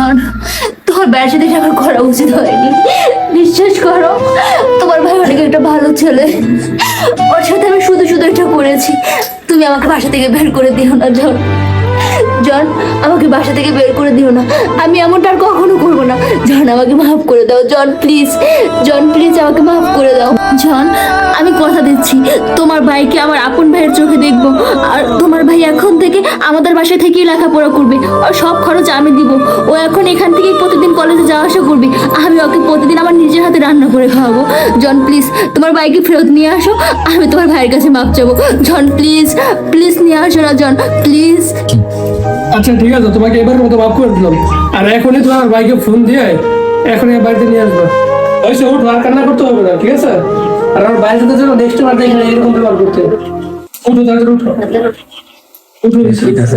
জন, তোমার ভাইয়ের সাথে এটা আমার করা উচিত হয়নি। বিশ্বাস করো, তোমার ভাই অনেক একটা ভালো ছেলে, ওর সাথে আমি শুধু শুধু এটা করেছি। তুমি আমাকে বাসা থেকে বের করে দিও না জন। জন, আমাকে বাসা থেকে বের করে দিও না, আমি এমনটা আর কখনো করবো না। জন, আমাকে মাফ করে দাও জন, প্লিজ। জন প্লিজ, আমাকে মাফ করে দাও। জন, আমি কথা দিচ্ছি তোমার ভাইকে আমার আপন ভাইয়ের চোখে দেখবো। আর তোমার ভাই এখন থেকে আমাদের বাসায় থেকেই লেখাপড়া করবে, আর সব খরচ আমি দিব। ও এখন এখান থেকে প্রতিদিন কলেজে যাওয়া আসা করবে, আমি ওকে প্রতিদিন আমার নিজের হাতে রান্না করে খাওয়াবো। জন প্লিজ, তোমার ভাইকে ফেরত নিয়ে আসো, আমি তোমার ভাইয়ের কাছে মাপ চাবো। জন প্লিজ, প্লিজ নিয়ে আসো না জন, প্লিজ। আচ্ছা ঠিক আছে, তোমাকে এবারের মতো মাফ করে দিলাম। আর এখনই তোমার ভাইকে ফোন দিয়ে এখনই বাড়িতে নিয়ে আসবো। ওইসব উঠো, আর কান্না করতে হবে না, ঠিক আছে? আর আমার বাইরে যেতে যেন নেক্সট বার দেখে এরকম ব্যবহার করতে। উঠো তাড়াতাড়ি উঠো, উঠো। ঠিক আছে